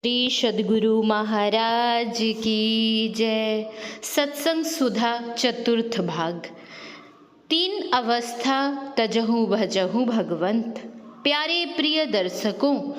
श्री सद्गुरु महाराज की जय। सत्संग सुधा चतुर्थ भाग। तीन अवस्था तजहु भजहु भगवंत। प्यारे प्रिय दर्शकों,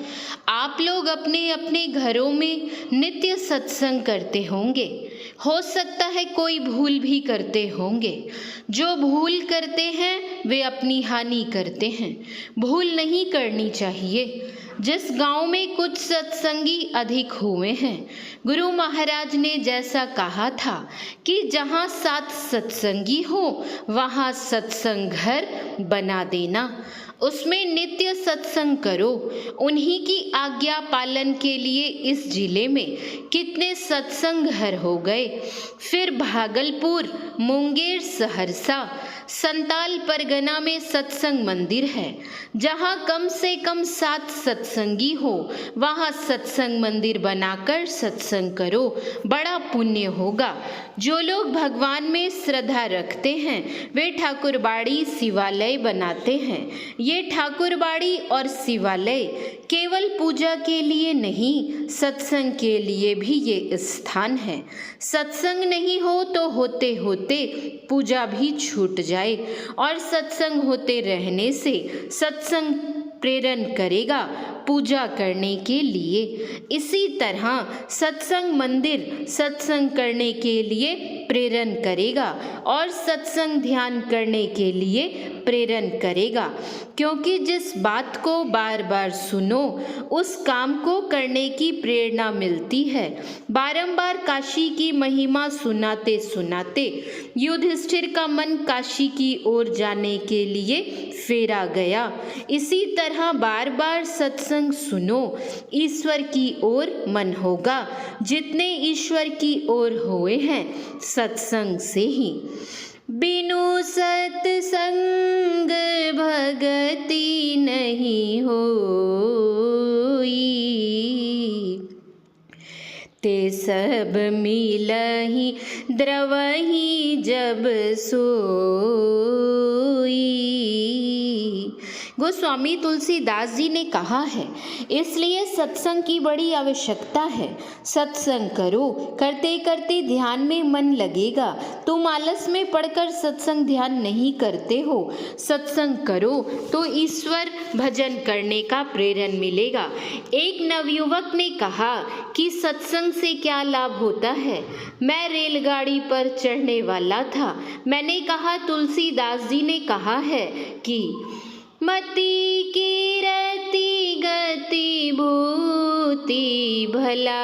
आप लोग अपने अपने घरों में नित्य सत्संग करते होंगे। हो सकता है कोई भूल भी करते होंगे। जो भूल करते हैं वे अपनी हानि करते हैं। भूल नहीं करनी चाहिए। जिस गांव में कुछ सत्संगी अधिक हुए हैं, गुरु महाराज ने जैसा कहा था कि जहां 7 सत्संगी हो वहां सत्संग घर बना देना, उसमें नित्य सत्संग करो। उन्हीं की आज्ञा पालन के लिए इस जिले में कितने सत्संग घर हो गए। फिर भागलपुर, मुंगेर, सहरसा, संताल परगना में सत्संग मंदिर है। जहाँ कम से कम 7 सत्संगी हो वहाँ सत्संग मंदिर बनाकर सत्संग करो, बड़ा पुण्य होगा। जो लोग भगवान में श्रद्धा रखते हैं वे ठाकुरबाड़ी शिवालय बनाते हैं। ये ठाकुरबाड़ी और शिवालय केवल पूजा के लिए नहीं, सत्संग के लिए भी ये स्थान है। सत्संग नहीं हो तो होते होते पूजा भी छूट जाए, और सत्संग होते रहने से सत्संग प्रेरण करेगा पूजा करने के लिए। इसी तरह सत्संग मंदिर सत्संग करने के लिए प्रेरण करेगा और सत्संग ध्यान करने के लिए प्रेरण करेगा। क्योंकि जिस बात को बार बार सुनो उस काम को करने की प्रेरणा मिलती है। बारंबार काशी की महिमा सुनाते सुनाते युधिष्ठिर का मन काशी की ओर जाने के लिए फेरा गया। इसी तरह बार बार सत्संग सुनो, ईश्वर की ओर मन होगा। जितने ईश्वर की ओर हुए हैं सत्संग से ही। बिनु सत्संग भगति नहीं होई, ते सब मिलहि द्रवहि जब सोई। गोस्वामी तुलसीदास जी ने कहा है, इसलिए सत्संग की बड़ी आवश्यकता है। सत्संग करो, करते करते ध्यान में मन लगेगा। तुम आलस में पड़कर सत्संग ध्यान नहीं करते हो। सत्संग करो तो ईश्वर भजन करने का प्रेरण मिलेगा। एक नवयुवक ने कहा कि सत्संग से क्या लाभ होता है। मैं रेलगाड़ी पर चढ़ने वाला था। मैंने कहा, तुलसीदास जी ने कहा है कि मति की रति गति भूति भलाई,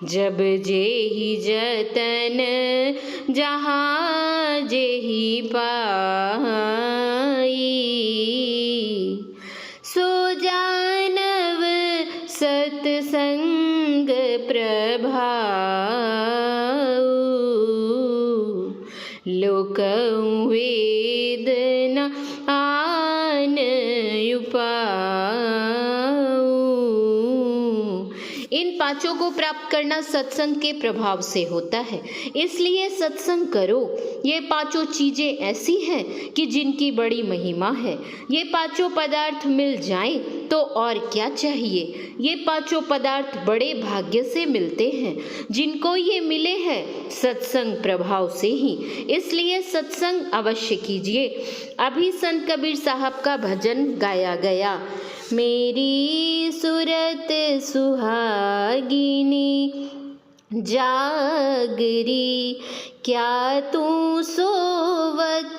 जब जेहि जतन जहाँ जेहि पाई, सो जानव सत्संग प्रभाव, लोक वेदना आन उपाऊ। इन पांचों को प्राप्त करना सत्संग के प्रभाव से होता है। इसलिए सत्संग करो। ये पांचों चीजें ऐसी हैं कि जिनकी बड़ी महिमा है। ये पांचों पदार्थ मिल जाएं तो और क्या चाहिए। ये पांचों पदार्थ बड़े भाग्य से मिलते हैं। जिनको ये मिले हैं सत्संग प्रभाव से ही। इसलिए सत्संग अवश्य कीजिए। अभी संत कबीर साहब का भजन गाया गया। मेरी सूरत सुहागिनी जागरी, क्या तू सोवत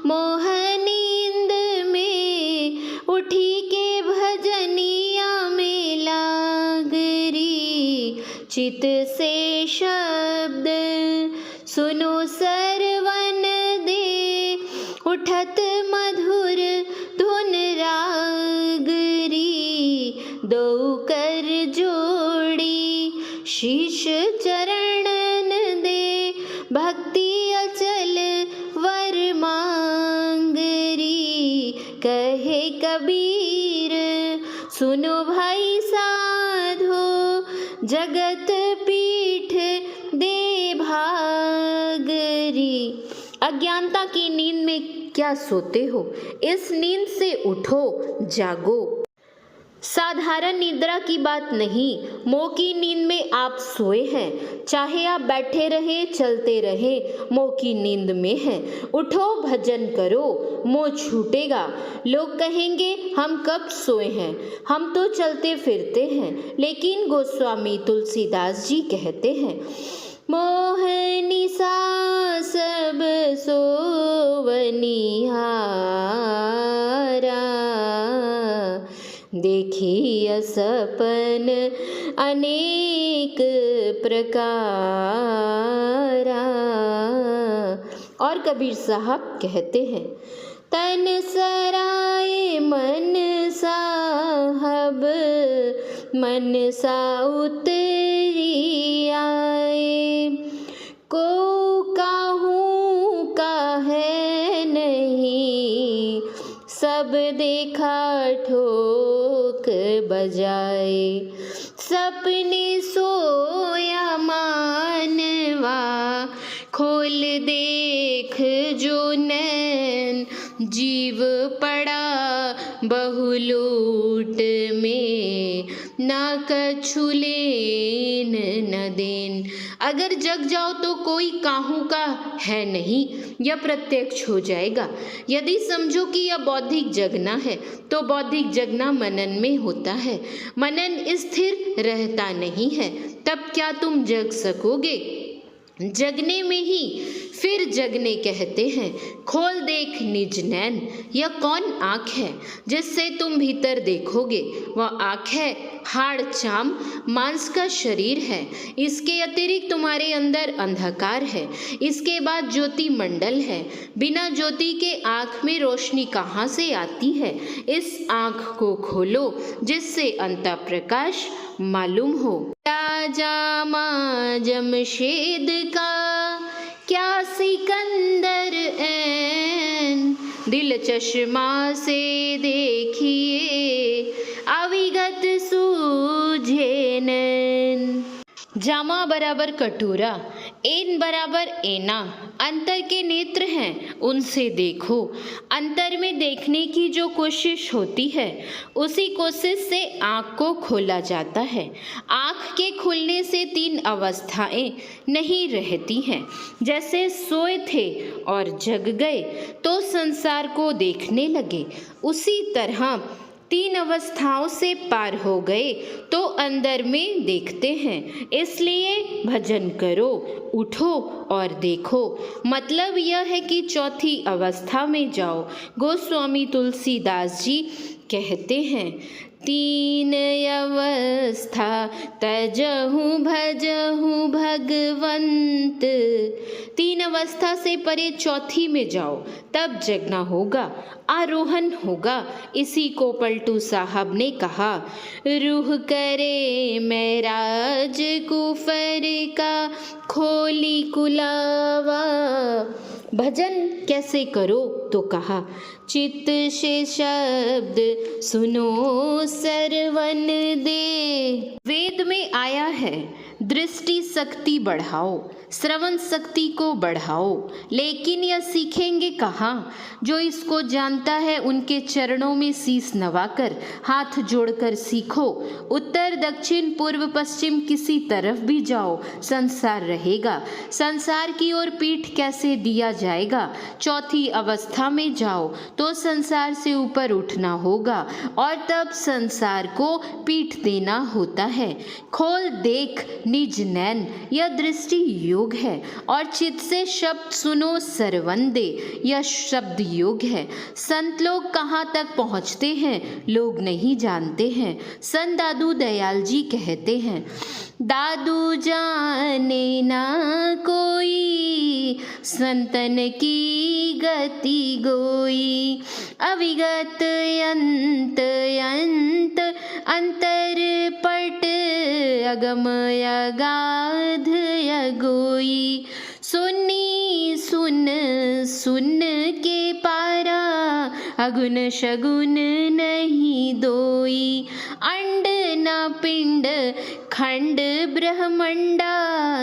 मोह नींद में, उठी के भजनिया में लागरी, चित से शब्द सुनो सरवन दे, उठत मधुर धुन रागरी, दो कर जोड़ी शीश चरणन दे, भक्ति अचल वर मांगरी, कहे कबीर सुनो भाई साधो, जगत पीठ दे भागरी। अज्ञानता की नींद में क्या सोते हो? इस नींद से उठो, जागो। साधारण निद्रा की बात नहीं, मोह की नींद में आप सोए हैं। चाहे आप बैठे रहे, चलते रहे, मोह की नींद में हैं। उठो, भजन करो, मोह छूटेगा। लोग कहेंगे हम कब सोए हैं, हम तो चलते फिरते हैं। लेकिन गोस्वामी तुलसीदास जी कहते हैं, मोह निसा सब सोवनिहारा, देखिए सपन अनेक प्रकारा। और कबीर साहब कहते हैं, तन सराय मन साहब, मन सा उतरी आए। को काहू का है नहीं, सब देखा ठोक बजाए। सपने सोया मानवा, खोल देख जो नैन। जीव पड़ा बहुलूट में, ना कछु लेन न देन। अगर जग जाओ तो कोई काहू का है नहीं, यह प्रत्यक्ष हो जाएगा। यदि समझो कि यह बौद्धिक जगना है, तो बौद्धिक जगना मनन में होता है। मनन स्थिर रहता नहीं है, तब क्या तुम जग सकोगे? जगने में ही फिर जगने कहते हैं। खोल देख निज नैन। यह कौन आँख है जिससे तुम भीतर देखोगे? वह आँख है हाड़ चाम मांस का शरीर है। इसके अतिरिक्त तुम्हारे अंदर अंधकार है। इसके बाद ज्योति मंडल है। बिना ज्योति के आँख में रोशनी कहाँ से आती है? इस आँख को खोलो जिससे अंतः प्रकाश मालूम हो। राजा माँ जमशेद का क्या सिकंदर ऐन, दिल चश्मा से देखिए अविगत सूझे नैन। जामा बराबर कटोरा, एन बराबर एना, अंतर के नेत्र हैं, उनसे देखो। अंतर में देखने की जो कोशिश होती है, उसी कोशिश से आँख को खोला जाता है। आँख के खुलने से तीन अवस्थाएं नहीं रहती हैं। जैसे सोए थे और जग गए तो संसार को देखने लगे, उसी तरह तीन अवस्थाओं से पार हो गए तो अंदर में देखते हैं। इसलिए भजन करो, उठो और देखो। मतलब यह है कि चौथी अवस्था में जाओ। गोस्वामी तुलसीदास जी कहते हैं, तीन अवस्था तजहु भजहु भगवंत। तीन अवस्था से परे चौथी में जाओ, तब जगना होगा, आरोहण होगा। इसी को पलटू साहब ने कहा, रूह करे महराज कुफर का खोली कुलावा। भजन कैसे करो? तो कहा, चित्त से शब्द सुनो सरवन दे। वेद में आया है, दृष्टि शक्ति बढ़ाओ, श्रवण शक्ति को बढ़ाओ। लेकिन यह सीखेंगे कहाँ? जो इसको जानता है उनके चरणों में शीश नवाकर हाथ जोड़कर सीखो। उत्तर दक्षिण पूर्व पश्चिम किसी तरफ भी जाओ, संसार रहेगा। संसार की ओर पीठ कैसे दिया जाएगा? चौथी अवस्था में जाओ तो संसार से ऊपर उठना होगा और तब संसार को पीठ देना होता है। खोल देख निज नैन, यह दृष्टि योग है। और चित्त से शब्द सुनो सरवन दे, यह शब्द योग है। संत लोग कहाँ तक पहुँचते हैं लोग नहीं जानते हैं। संत दादू दयाल जी कहते हैं, दादू जाने ना कोई, संतन की गति गोई। अविगत अंत अंत अंतर पट, अगम अगाध अगोई। सुनी सुन सुन के पारा, अगुन शगुन नहीं दोई। अंड नाना पिंड खंड ब्रह्मंडा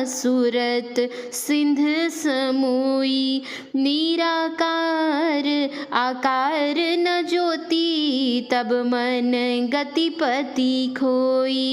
सूरत सिंध समोई निराकार आकार न ज्योति तब मन गतिपति खोई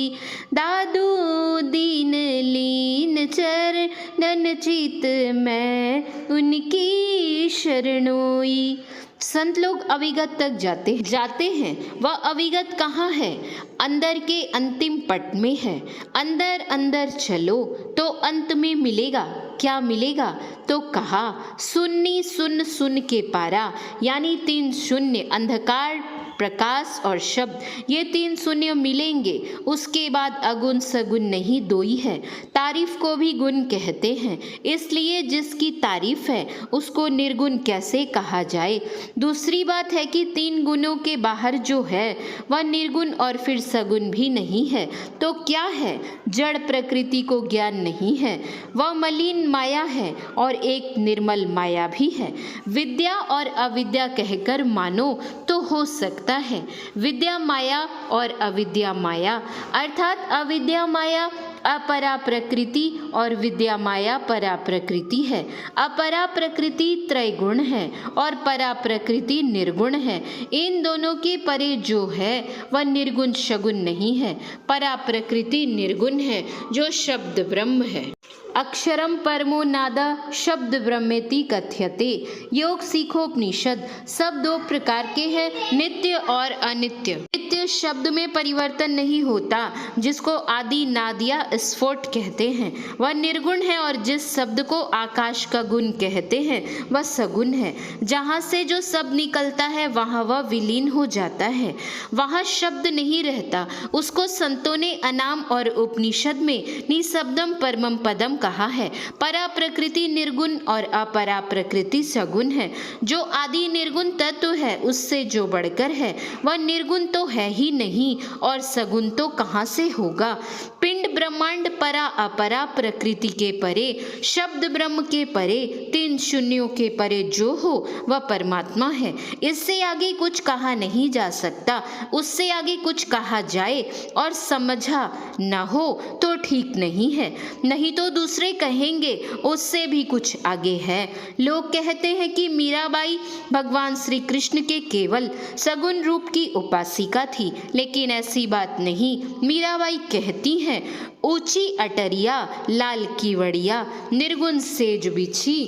दादू दीन लीन चरणन चित मैं उनकी शरणोई। संत लोग अविगत तक जाते हैं। वह अविगत कहाँ है? अंदर के अंतिम पट में है। अंदर अंदर चलो तो अंत में मिलेगा। क्या मिलेगा? तो कहा सुन्नी सुन सुन के पारा, यानी 3 शून्य अंधकार प्रकाश और शब्द, ये 3 शून्य मिलेंगे। उसके बाद अगुण सगुण नहीं दोई है। तारीफ को भी गुण कहते हैं, इसलिए जिसकी तारीफ है उसको निर्गुण कैसे कहा जाए। दूसरी बात है कि 3 गुणों के बाहर जो है वह निर्गुण और फिर सगुण भी नहीं है। तो क्या है? जड़ प्रकृति को ज्ञान नहीं है, वह मलिन माया है और एक निर्मल माया भी है। विद्या और अविद्या कहकर मानो तो हो सकता है। विद्या माया और अविद्या माया, अर्थात अविद्या माया अपरा प्रकृति और विद्या माया परा प्रकृति है। अपरा प्रकृति त्रैगुण है और परा प्रकृति निर्गुण है। इन दोनों के परे जो है वह निर्गुण शगुन नहीं है। परा प्रकृति निर्गुण है जो शब्द ब्रह्म है। अक्षरम परमो नादा शब्द ब्रह्मेति कथ्यते। योग सीखोपनिषद। सब 2 प्रकार के हैं, नित्य और अनित्य। नित्य शब्द में परिवर्तन नहीं होता, जिसको आदि नाद या स्फोट कहते हैं, वह निर्गुण है। और जिस शब्द को आकाश का गुण कहते हैं वह सगुण है। जहाँ से जो शब्द निकलता है वहाँ वह विलीन हो जाता है, वहाँ शब्द नहीं रहता। उसको संतों ने अनाम और उपनिषद में निशब्दम परमम पदम कहा है। परा प्रकृति निर्गुण और अपरा प्रकृति सगुण है। जो आदि निर्गुण तत्व है उससे जो बढ़कर है वह निर्गुण तो है ही नहीं और सगुण तो कहाँ से होगा। पिंड ब्रह्मांड परा अपरा प्रकृति के परे, शब्द ब्रह्म के परे, 3 शून्यों के परे जो हो वह परमात्मा है। इससे आगे कुछ कहा नहीं जा सकता। उससे आगे कुछ कहा जाए और समझा न हो तो ठीक नहीं है, नहीं तो दूसरे कहेंगे उससे भी कुछ आगे है। लोग कहते हैं कि मीराबाई भगवान श्री कृष्ण के केवल सगुण रूप की उपासिका थी, लेकिन ऐसी बात नहीं। मीराबाई कहती हैं, ऊंची अटरिया लाल कीवड़िया निर्गुण सेज बिछी,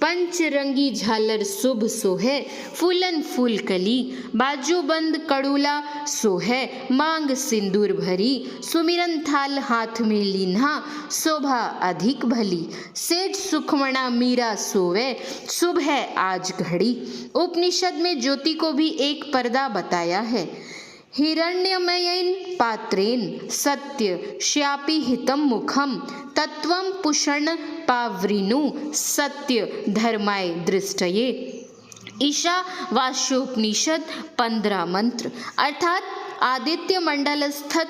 पंचरंगी झालर शुभ सोहे, फूलन फूल कली बाजू बंद कड़ूला सोहे, मांग सिंदूर भरी सुमिरन थाल हाथ में लीन्हा, शोभा अधिक भली सेज सुखमणा मीरा सोवे, शुभ है आज घड़ी। उपनिषद में ज्योति को भी एक पर्दा बताया है। हिरण्यमयेन पात्रेन सत्य श्यापि हितम मुखम, तत्वं पुषण पावृनु सत्य धर्माय दृष्टये। ईशावास्योपनिषद 15 मंत्र। अर्थात आदित्य मंडल स्थित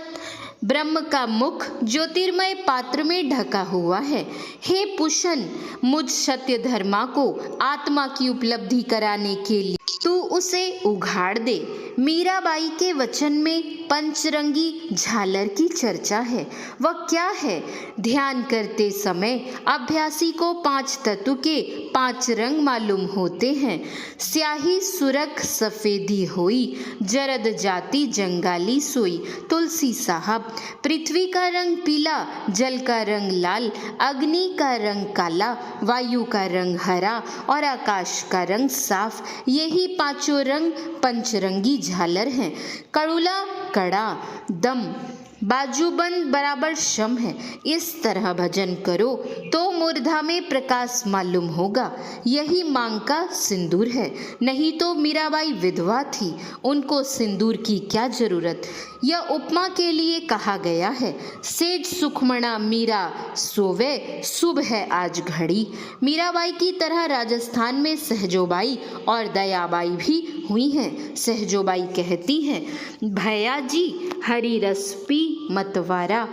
ब्रह्म का मुख ज्योतिर्मय पात्र में ढका हुआ है। हे पुषण, मुझ सत्य धर्मा को आत्मा की उपलब्धि कराने के लिए तू उसे उघाड़ दे। मीराबाई के वचन में पंचरंगी झालर की चर्चा है। वह क्या है? ध्यान करते समय अभ्यासी को 5 तत्व के 5 रंग मालूम होते हैं। स्याही सुरख सफेदी होई, जरद जाति जंगाली सोई। तुलसी साहब। पृथ्वी का रंग पीला, जल का रंग लाल, अग्नि का रंग काला, वायु का रंग हरा और आकाश का रंग साफ। यही 5 रंग पंचरंगी झालर हैं। कड़ूला कड़ा, दम, बाजूबंद बराबर शम है। इस तरह भजन करो तो मूर्धा में प्रकाश मालूम होगा। यही मांग का सिंदूर है। नहीं तो मीराबाई विधवा थी, उनको सिंदूर की क्या जरूरत। यह उपमा के लिए कहा गया है। सेज सुखमणा मीरा सोवे, शुभ है आज घड़ी। मीराबाई की तरह राजस्थान में सहजोबाई और दयाबाई भी हुई हैं। सहजोबाई कहती हैं, भैया जी हरी रस पी मतवारा,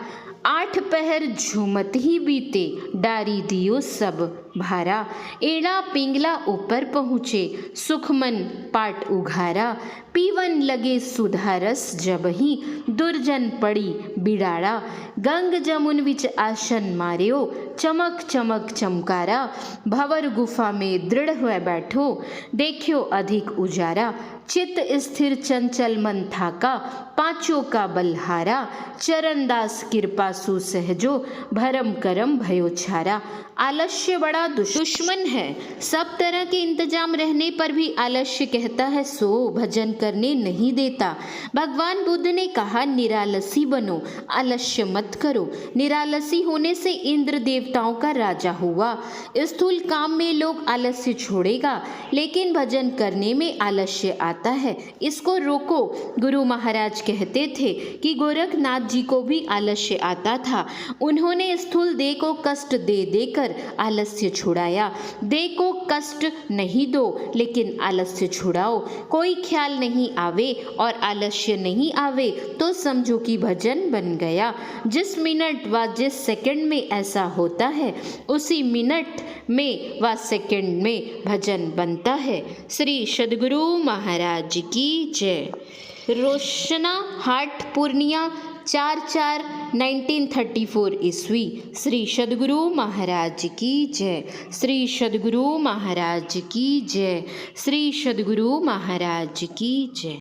8 पहर झूमत ही बीते, डारी दियो सब भारा। एड़ा पिंगला ऊपर पहुँचे, सुखमन पाट उघारा। पीवन लगे सुधारस जबहि, दुर्जन पड़ी बिडाड़ा। गंग जमुन विच आसन मार्यो, चमक चमक चमकारा। भंवर गुफा में दृढ़ हुए बैठो, देखियो अधिक उजारा। चित्त स्थिर चंचल मन थाका, पांचों का बलहारा। चरणदास कृपा सु सहजो, भरम करम भयो छारा। आलस्य बड़ा दुश्मन है। सब तरह के इंतजाम रहने पर भी आलस्य कहता है सो भजन करने नहीं देता। भगवान बुद्ध ने कहा निरालसी बनो, आलस्य मत करो। निरालसी होने से इंद्र देवताओं का राजा हुआ। स्थूल काम में लोग आलस्य छोड़ेगा, लेकिन भजन करने में आलस्य आता है, इसको रोको। गुरु महाराज कहते थे कि गोरखनाथ जी को भी आलस्य आता था। उन्होंने स्थूल देह को कष्ट दे देकर आलस्य छुड़ाया। देह को कष्ट नहीं दो, लेकिन आलस्य छुड़ाओ। कोई ख्याल नहीं आवे और आलस्य नहीं आवे तो समझो कि भजन बन गया। जिस मिनट व जिस सेकंड में ऐसा होता है, उसी मिनट में व सेकंड में भजन बनता है। श्री सद्गुरु महाराज की जय। रोशना हाट पूर्णिया 4/4/1934 ईस्वी। श्री सद्गुरु महाराज की जय। श्री सद्गुरु महाराज की जय। श्री सद्गुरु महाराज की जय।